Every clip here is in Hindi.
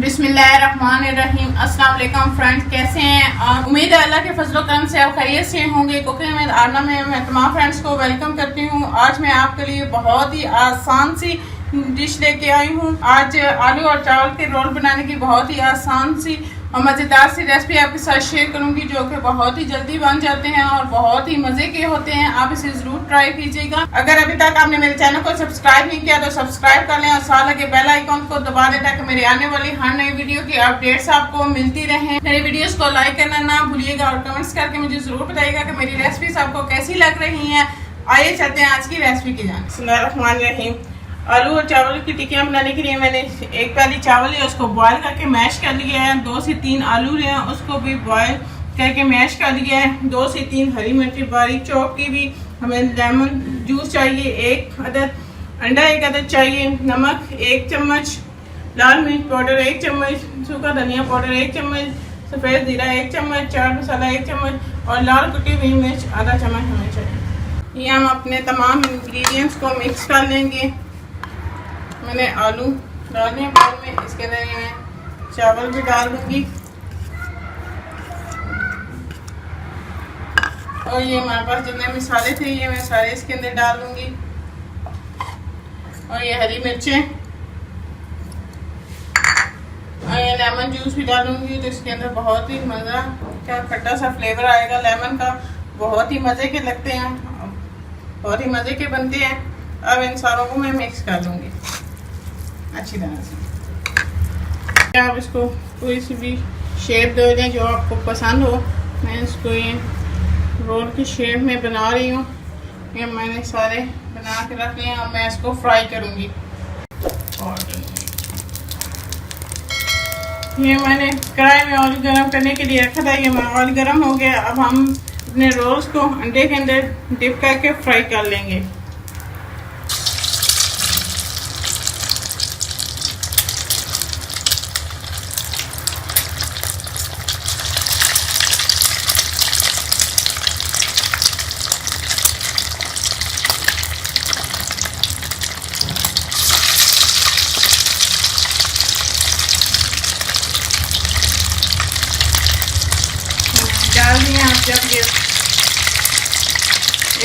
बिस्मिल्लाहिर्रहमानिर्रहीम। अस्सलाम वालेकुम फ्रेंड्स, कैसे हैं? उम्मीद है अल्लाह के फजलो करम से आप खैरियत से होंगे। कुकिंग विद आरना में मैं तमाम फ्रेंड्स को वेलकम करती हूँ। आज मैं आपके लिए बहुत ही आसान सी डिश लेके आई हूँ। आज आलू और चावल के रोल बनाने की बहुत ही आसान सी और मज़ेदार सी रेसिपी आपके साथ शेयर करूंगी, जो कि बहुत ही जल्दी बन जाते हैं और बहुत ही मज़े के होते हैं। आप इसे ज़रूर ट्राई कीजिएगा। अगर अभी तक आपने मेरे चैनल को सब्सक्राइब नहीं किया तो सब्सक्राइब कर लें और साथ लगे बेल आइकन को दबा दें ताकि मेरे आने वाली हर नई वीडियो की अपडेट्स आपको मिलती रहें। मेरी वीडियोस को लाइक करना ना भूलिएगा और कमेंट्स करके मुझे ज़रूर बताइएगा कि मेरी रेसिपीज आपको कैसी लग रही हैं। आइए चलते हैं आज की रेसिपी की जान। बिस्मिल्लाहिर्रहमानिर्रहीम। आलू और चावल की टिक्कियाँ बनाने के लिए मैंने एक प्याली चावल लिया, उसको बॉयल करके मैश कर लिया है। 2 से 3 आलू लिए, उसको भी बॉयल करके मैश कर लिया है। 2 से 3 हरी मिर्ची बारीक चॉप की भी। हमें लेमन जूस चाहिए 1 अदद, अंडा 1 अदद चाहिए, नमक 1 चम्मच, लाल मिर्च पाउडर 1 चम्मच, सूखा धनिया पाउडर 1 चम्मच, सफ़ेद जीरा 1 चम्मच, चाट मसाला 1 चम्मच और लाल कुटी हुई मिर्च आधा चम्मच हमें चाहिए। ये हम अपने तमाम इंग्रेडिएंट्स को मिक्स कर लेंगे। मैंने आलू डालने हैं बाउल में, इसके अंदर ये मैं चावल भी डाल दूंगी और ये हमारे पास जितने मसाले थे ये मैं सारे इसके अंदर डाल दूंगी और ये हरी मिर्चें और ये लेमन जूस भी डालूंगी। तो इसके अंदर बहुत ही मज़ा का खट्टा सा फ्लेवर आएगा लेमन का, बहुत ही मज़े के लगते हैं, बहुत ही मज़े के बनते हैं। अब इन सारों को मैं मिक्स कर लूँगी अच्छी तरह से। आप इसको कोई सी भी शेप दे दें जो आपको पसंद हो। मैं इसको ये रोल की शेप में बना रही हूँ। ये मैंने सारे बना के रख लिए और मैं इसको फ्राई करूँगी। ये मैंने कढ़ाई में ऑयल गरम करने के लिए रखा था, ये ऑयल गरम हो गया। अब हम अपने रोल्स को अंडे के अंदर डिप करके फ्राई कर लेंगे। डाल दिए। आप जब ये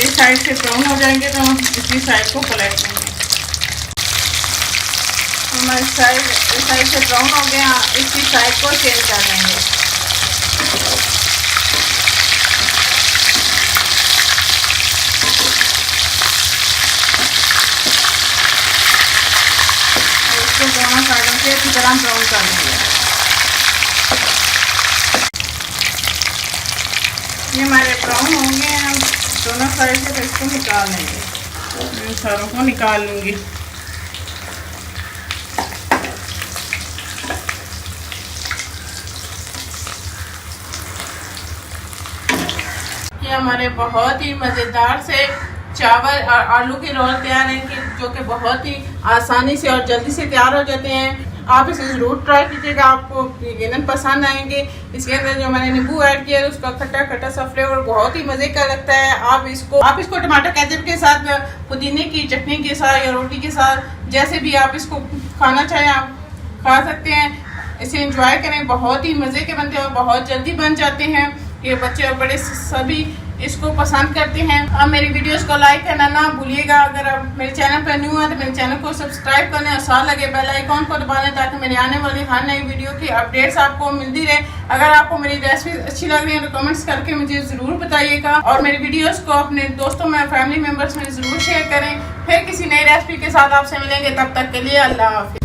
एक साइड से ब्राउन हो जाएंगे तो हम इसी साइड को पलट लेंगे। हमारे इस साइड से ब्राउन हो गया, इसी साइड को चेंज कर लेंगे। इसको दोनों साइडों से अच्छी तरह ब्राउन कर लेंगे। ये हमारे ब्राउन होंगे, हम दोनों साइड से तो इसको निकाल लेंगे। इन सारों को निकाल लूँगी। ये हमारे बहुत ही मज़ेदार से चावल और आलू के रोल तैयार हैं कि जो कि बहुत ही आसानी से और जल्दी से तैयार हो जाते हैं। आप इसे ज़रूर ट्राई कीजिएगा, आपको यकीनन पसंद आएंगे। इसके अंदर जो मैंने नींबू ऐड किया है उसका खट्टा खट्टा सा फ्लेवर बहुत ही मज़े का लगता है। आप इसको टमाटर केचप के साथ, पुदीने की चटनी के साथ या रोटी के साथ, जैसे भी आप इसको खाना चाहें आप खा सकते हैं। इसे एंजॉय करें, बहुत ही मज़े के बनते हैं और बहुत जल्दी बन जाते हैं। ये बच्चे और बड़े सभी इसको पसंद करते हैं। अब मेरी वीडियोस को लाइक करना ना भूलिएगा। अगर आप मेरे चैनल पर न्यू हैं तो मेरे चैनल को सब्सक्राइब करने और साथ लगे बेल आइकॉन को दबा दें ताकि मेरे आने वाली हर नई वीडियो की अपडेट्स आपको मिलती रहे। अगर आपको मेरी रेसिपी अच्छी लग रही है तो कमेंट्स करके मुझे ज़रूर बताइएगा और मेरी वीडियोस को अपने दोस्तों में, फैमिली मेम्बर्स में ज़रूर शेयर करें। फिर किसी नई रेसिपी के साथ आपसे मिलेंगे, तब तक के लिए अल्लाह हाफिज़।